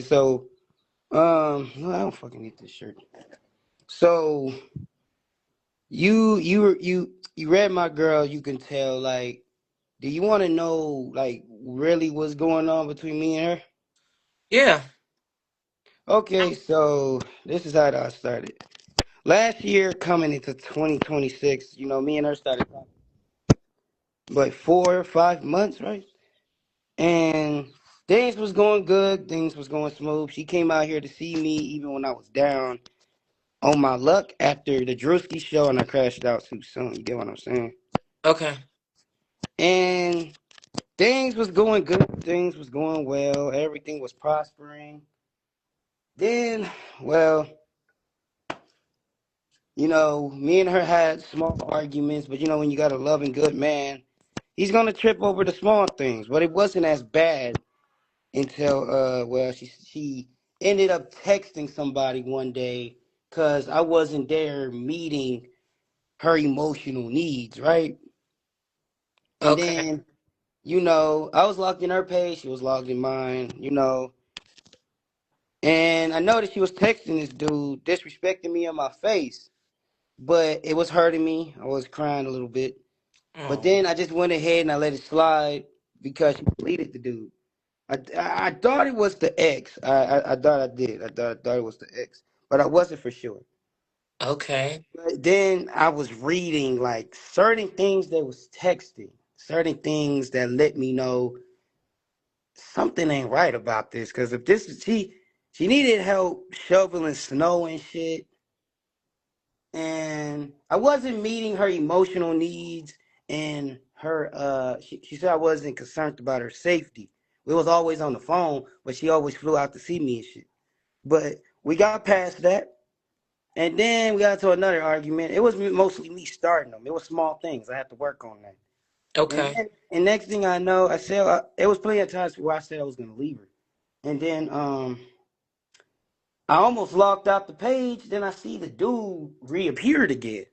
So, no, I don't fucking need this shirt. So you read my girl. You can tell. Like, do you want to know like really what's going on between me and her? Yeah. Okay, so this is how it all started. Last year, coming into 2026, me and her started talking, but 4 or 5 months, right? And things was going good. Things was going smooth. She came out here to see me even when I was down on my luck after the Drewski show, and I crashed out too soon. You get what I'm saying? Okay. And things was going good. Things was going well. Everything was prospering. Then, well, me and her had small arguments, but when you got a loving good man, he's gonna trip over the small things. But it wasn't as bad until well, she ended up texting somebody one day because I wasn't there meeting her emotional needs, right? And Okay. then, I was logged in her page, she was logged in mine. And I noticed she was texting this dude, disrespecting me in my face, but it was hurting me. I was crying a little bit. But Oh. then I just went ahead and I let it slide because she deleted the dude. I thought it was the ex. I thought I did. I thought it was the ex, but I wasn't for sure. Okay. But then I was reading like certain things that was texting, certain things that let me know something ain't right about this. Because if this is she needed help shoveling snow and shit, and I wasn't meeting her emotional needs and her. She said I wasn't concerned about her safety. We was always on the phone, but she always flew out to see me and shit. But we got past that. And then we got to another argument. It was mostly me starting them. It was small things. I had to work on that. And Okay. then, and next thing I know, I said it was plenty of times where I said I was gonna leave her. And then I almost logged out the page. Then I see the dude reappeared again,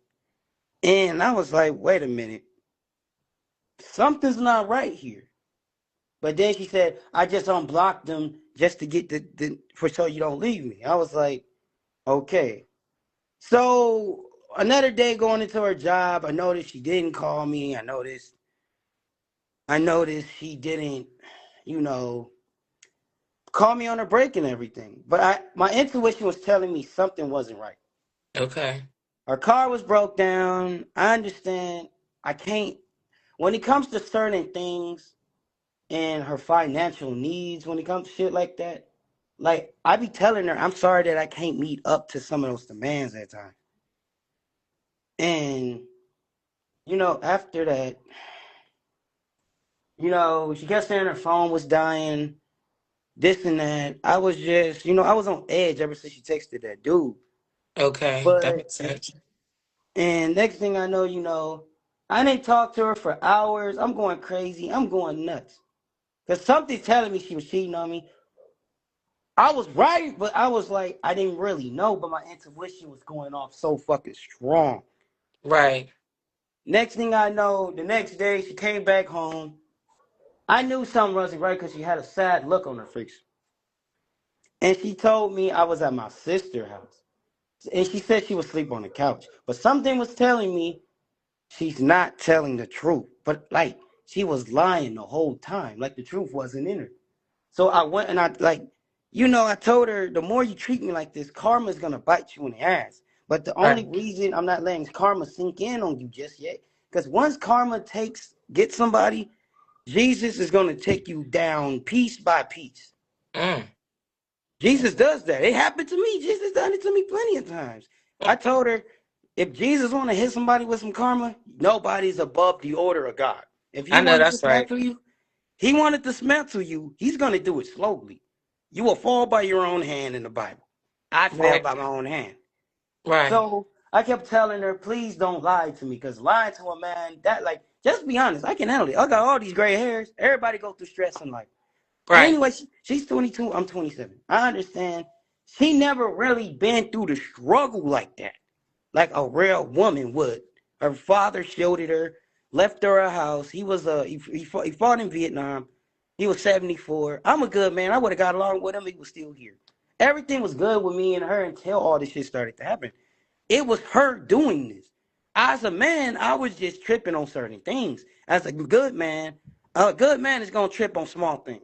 and I was like, wait a minute, something's not right here. But then she said, I just unblocked them just to get the for so you don't leave me. I was like, okay. So another day going into her job, I noticed she didn't call me. I noticed she didn't, you know, call me on her break and everything. But my intuition was telling me something wasn't right. Okay. Her car was broke down. I understand. I can't when it comes to certain things and her financial needs, when it comes to shit like that, like I be telling her, I'm sorry that I can't meet up to some of those demands at times. And after that, she kept saying her phone was dying, this and that. I was just, I was on edge ever since she texted that dude. Okay. That But makes sense. and next thing I know, I didn't talk to her for hours. I'm going crazy. I'm going nuts. Cause something's telling me she was cheating on me. I was right, but I was like, I didn't really know, but my intuition was going off so fucking strong. Right. Next thing I know, the next day she came back home. I knew something wasn't right because she had a sad look on her face. And she told me I was at my sister's house. And she said she was asleep on the couch. But something was telling me she's not telling the truth. But like she was lying the whole time. Like the truth wasn't in her. So I went and I told her the more you treat me like this, karma's gonna bite you in the ass. But the only Right. reason I'm not letting karma sink in on you just yet, because once karma gets somebody, Jesus is gonna take you down piece by piece. Mm. Jesus does that. It happened to me. Jesus done it to me plenty of times. I Mm. told her, if Jesus want to hit somebody with some karma, nobody's above the order of God. If he I know wanted to that's right. dismantle you, he wanted to dismantle you. He's going to do it slowly. You will fall by your own hand in the Bible. I fell Right. by my own hand. Right. So I kept telling her, please don't lie to me, because lying to a man, that like, just be honest, I can handle it. I got all these gray hairs. Everybody go through stress in life. But Right. anyway, she's 22. I'm 27. I understand. She never really been through the struggle like that, like a real woman would. Her father shielded her, left her a house. He was he fought in Vietnam, He was 74. I'm a good man. I would have got along with him. He was still here. Everything was good with me and her until all this shit started to happen. It was her doing this. As a man, I was just tripping on certain things. As a good man is gonna trip on small things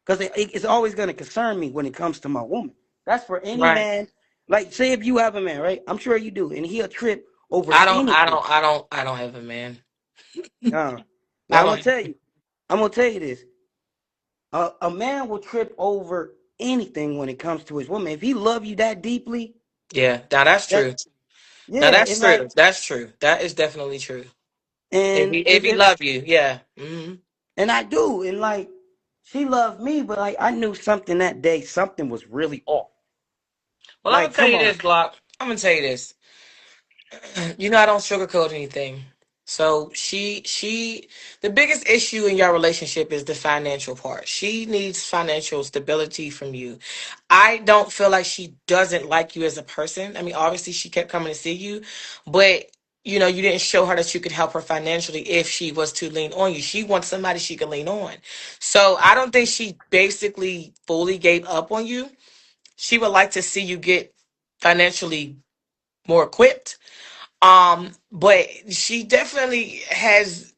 because it's always gonna concern me when it comes to my woman. That's for any Right. man. Like, say if you have a man, right? I'm sure you do, and he'll trip over I don't. I anything. don't. I don't. I don't have a man. Uh, well, I I'm gonna don't. tell you. I'm gonna tell you this. A man will trip over anything when it comes to his woman. If he love you that deeply, Yeah. Now that's that true. Now yeah, that's and like true. That's true. That is definitely true. If and he love you, yeah. Hmm. and I do, and like she loved me, but like I knew something that day, something was really off. Well, I'm Like, gonna tell come you on. this, Glock. I'm gonna tell you this. You know I don't sugarcoat anything. So the biggest issue in your relationship is the financial part. She needs financial stability from you. I don't feel like she doesn't like you as a person. I mean, obviously she kept coming to see you, but you didn't show her that you could help her financially if she was to lean on you. She wants somebody she can lean on. So I don't think she basically fully gave up on you. She would like to see you get financially more equipped. But she definitely has.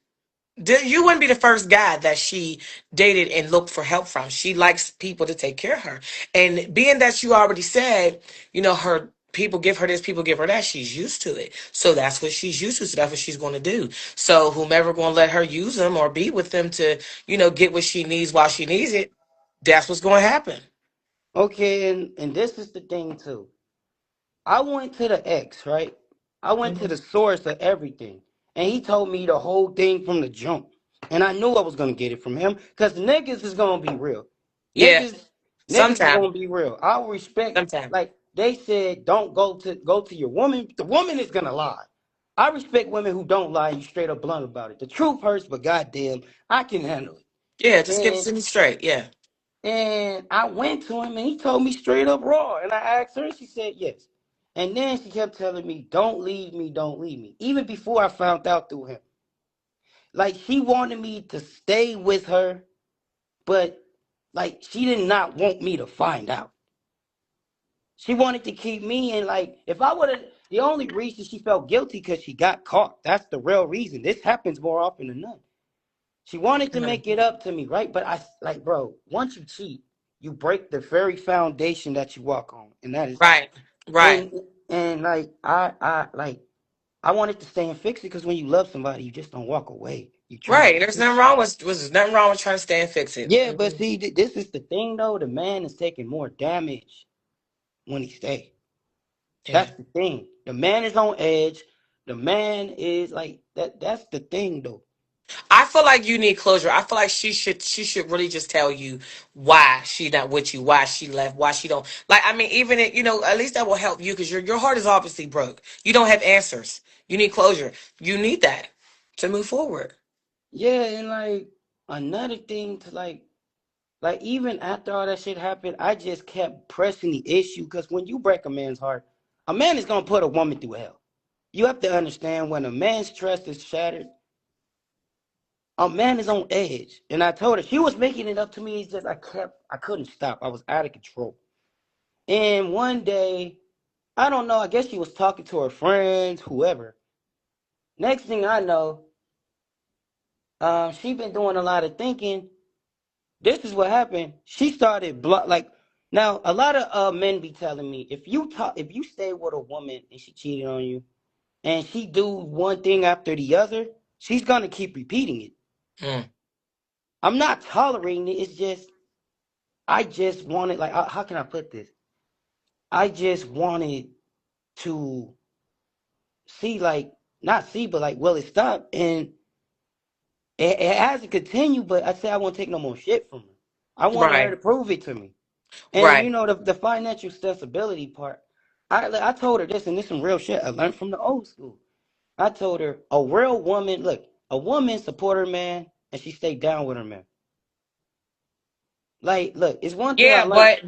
You wouldn't be the first guy that she dated and looked for help from. She likes people to take care of her. And being that you already said, her people give her this, people give her that, she's used to it. So that's what she's used to. So that's what she's going to do. So whomever going to let her use them or be with them to, get what she needs while she needs it, that's what's going to happen. Okay, and this is the thing too. I went to the ex, right? I went to Mhm. the source of everything. And he told me the whole thing from the jump. And I knew I was gonna get it from him. Cause niggas is gonna be real. Yeah. Niggas niggas is Sometime. gonna be real. I'll respect, Sometime. like they said, don't go to your woman. The woman is gonna lie. I respect women who don't lie and you straight up blunt about it. The truth hurts, but goddamn, I can handle it. Yeah, just get it And to me straight. Yeah. and I went to him and he told me straight up raw. And I asked her and she said yes. And then she kept telling me, don't leave me, don't leave me. Even before I found out through him. Like she wanted me to stay with her, but like she did not want me to find out. She wanted to keep me and like if I would have the only reason she felt guilty because she got caught. That's the real reason. This happens more often than not. She wanted to Mhm. make it up to me, right? But I like, bro, once you cheat, you break the very foundation that you walk on, and that is Right. Right. and and like I wanted to stay and fix it because when you love somebody, you just don't walk away. You try to Right. There's fix nothing it. wrong with there's nothing wrong with trying to stay and fix it. Yeah, but Mhm. see, this is the thing though. The man is taking more damage when he stay. Yeah. That's the thing. The man is on edge. The man is like that. That's the thing though. I feel like you need closure. I feel like she should really just tell you why she not with you, why she left, why she don't like. I mean, even it, at least that will help you because your heart is obviously broke. You don't have answers. You need closure. You need that to move forward. Yeah, and like another thing to like even after all that shit happened, I just kept pressing the issue because when you break a man's heart, a man is gonna put a woman through hell. You have to understand when a man's trust is shattered, a man is on edge. And I told her she was making it up to me. It's just I couldn't stop. I was out of control. And one day, I don't know. I guess she was talking to her friends, whoever. Next thing I know, she been doing a lot of thinking. This is what happened. She started like now a lot of men be telling me if you stay with a woman and she cheated on you and she do one thing after the other, she's gonna keep repeating it. Mm. I'm not tolerating it. It's just I just wanted like how can I put this? I just wanted to see like not see but like will it stop? And it hasn't continued. But I said I won't take no more shit from her. I wanted her Right. to prove it to me. And Right. you know the financial stability part. I told her this, and this some real shit I learned from the old school. I told her a real woman, look, a woman support her man, and she stay down with her man. Like, look, it's one thing I Yeah, learned. but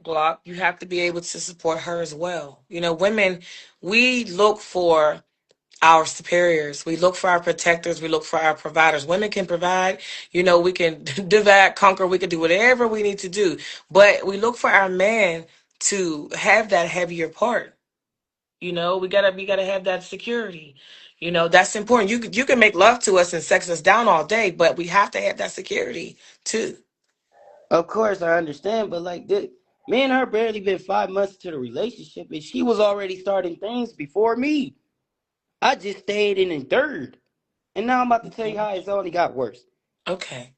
Glock, you have to be able to support her as well. Women, we look for our superiors. We look for our protectors. We look for our providers. Women can provide, we can divide, conquer, we can do whatever we need to do. But we look for our man to have that heavier part. We gotta have that security. That's important. You can make love to us and sex us down all day, but we have to have that security too. Of course, I understand, but like this, me and her barely been 5 months into the relationship, and she was already starting things before me. I just stayed in third, and now I'm about to tell you how it's only got worse. Okay.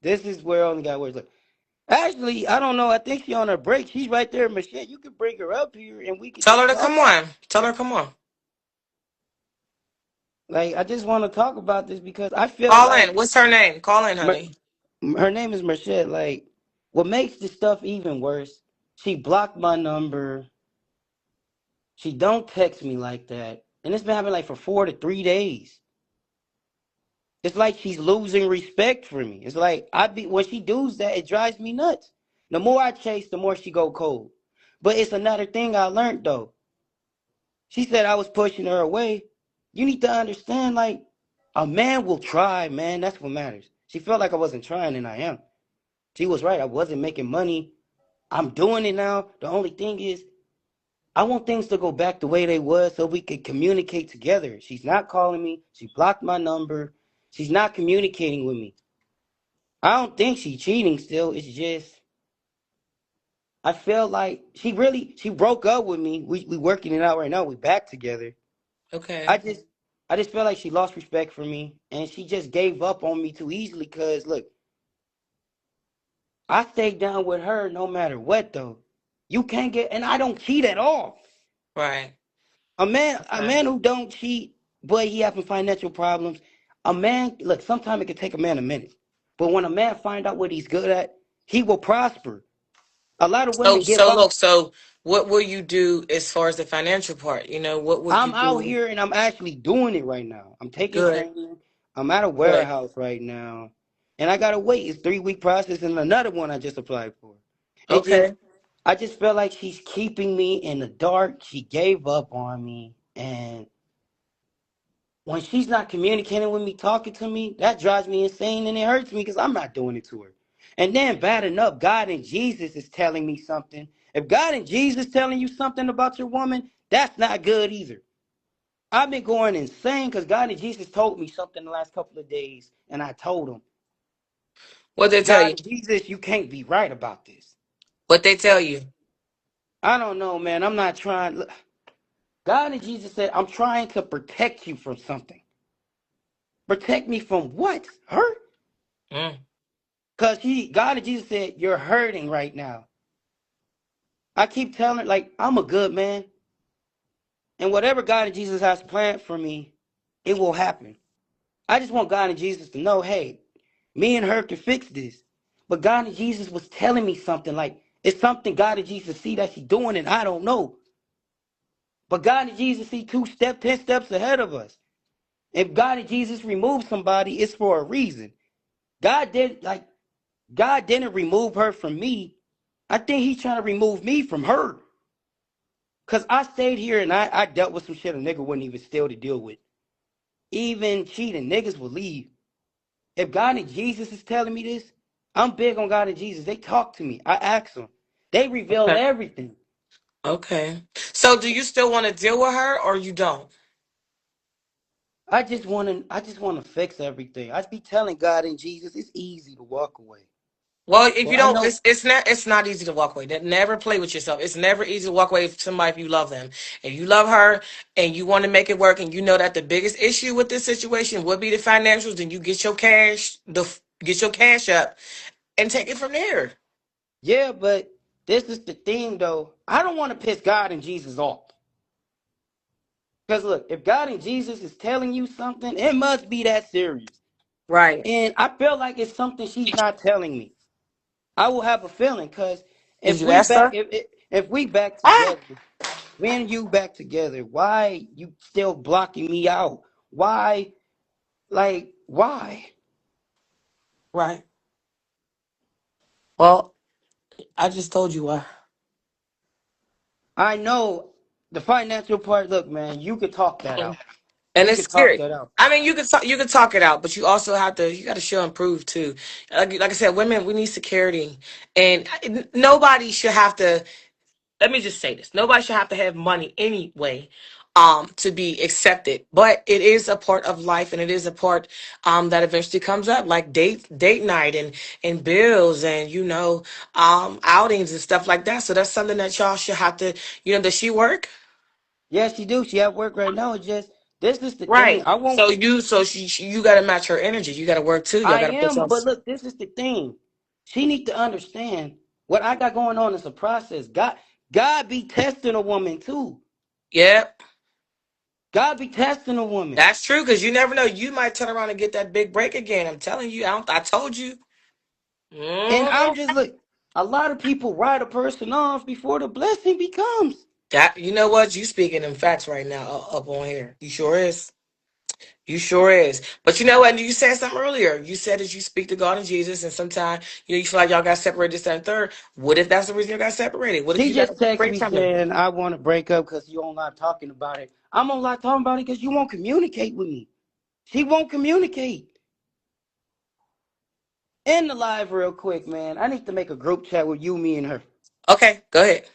This is where it only got worse. Look, actually, I don't know. I think she on her break. She's right there, Michelle. You can bring her up here, and we could Tell just her to talk. come on. Tell her come on. Like, I just want to talk about this because I feel Call in. like What's her name? Call in, Mer- honey. her name is Michelle. Like, what makes this stuff even worse? She blocked my number. She don't text me like that, and it's been happening like for 4 to 3 days. It's like she's losing respect for me. It's like I be when she does that, it drives me nuts. The more I chase, the more she go cold. But it's another thing I learned though. She said I was pushing her away. You need to understand, like, a man will try, man. That's what matters. She felt like I wasn't trying, and I am. She was right. I wasn't making money. I'm doing it now. The only thing is, I want things to go back the way they was so we could communicate together. She's not calling me. She blocked my number. She's not communicating with me. I don't think she's cheating still. It's just I feel like she broke up with me. We working it out right now. We back together. I Okay. just I just feel like she lost respect for me and she just gave up on me too easily. Cause look, I stayed down with her no matter what though. You can't get and I don't cheat at all. Right. A Okay. man who don't cheat, boy, he having financial problems. A man, look, sometimes it can take a man a minute, but when a man find out what he's good at, he will prosper. A lot of So women give so up. look, so what will you do as far as the financial part? What will you I'm out do? here and I'm actually doing it right now. I'm taking Good. training. I'm at a Good. warehouse right now, and I gotta wait. It's 3 week process and another one I just applied for. It just, Okay. I just feel like she's keeping me in the dark. She gave up on me, and when she's not communicating with me, talking to me, that drives me insane and it hurts me because I'm not doing it to her. And then bad enough, God and Jesus is telling me something. If God and Jesus telling you something about your woman, that's not good either. I've been going insane because God and Jesus told me something the last couple of days, and I told him, What they tell God you? and Jesus, you can't be right about this. What they tell you? I don't know, man. I'm not trying. God and Jesus said, I'm trying to protect you from something. Protect me from what? Hurt? Mm. Because God and Jesus said, you're hurting right now. I keep telling her, like, I'm a good man. And whatever God and Jesus has planned for me, it will happen. I just want God and Jesus to know, hey, me and her can fix this. But God and Jesus was telling me something like it's something God and Jesus see that she's doing and I don't know. But God and Jesus see 10 steps ahead of us. If God and Jesus remove somebody, it's for a reason. God did like God didn't remove her from me. I think he's trying to remove me from her. Cause I stayed here and I dealt with some shit a nigga wouldn't even still to deal with. Even cheating, niggas will leave. If God and Jesus is telling me this, I'm big on God and Jesus. They talk to me. I ask them. They reveal Okay. everything. Okay. So do you still want to deal with her or you don't? I just want to fix everything. I be telling God and Jesus it's easy to walk away. Well, if Well, you I don't, know. it's not easy to walk away. Never play with yourself. It's never easy to walk away from somebody if you love them. If you love her and you want to make it work, and you know that the biggest issue with this situation would be the financials, then you get your cash up and take it from there. Yeah, but this is the thing though. I don't want to piss God and Jesus off. Because look, if God and Jesus is telling you something, it must be that serious. Right. And I feel like it's something she's not telling me. I will have a feeling because Did if you we ask back her? if we back Ah. together, me and you back together, why you still blocking me out? Why why? Right. Well, I just told you why. I know The financial part, look, man, you could talk that out. And You it's could talk scary. that out. I mean, you can talk it out, but you also have to you got to show and prove too. Like I said, women we need security, and nobody should have to. Let me just say this: nobody should have to have money anyway, to be accepted. But it is a part of life, and it is a part that eventually comes up, like date night and bills and outings and stuff like that. So that's something that y'all should have to. Does she work? Yeah, she do. She at work right now. It's just this is the thing. Right. I won't. So you got to match her energy. You got to work too. Y'all I got to put am, y'all. but look, this is the thing. She need to understand what I got going on is a process. God be testing a woman too. Yeah, God be testing a woman. that's true. Because you never know. You might turn around and get that big break again. I'm telling you. I told you. And I'm Mm. just like, a lot of people write a person off before the blessing becomes. That you know what you speaking in facts right now up on here. You sure is. You sure is. But you know what? You said something earlier. You said that you speak to God and Jesus, and sometimes you feel like y'all got separated. This that, and third. What if that's the reason you got separated? What if She you got just a texted break me coming? saying, I want to break up because you don't like talking about it. I'm on like talking about it because you won't communicate with me. She won't communicate. End the live real quick, man. I need to make a group chat with you, me, and her. Okay, go ahead.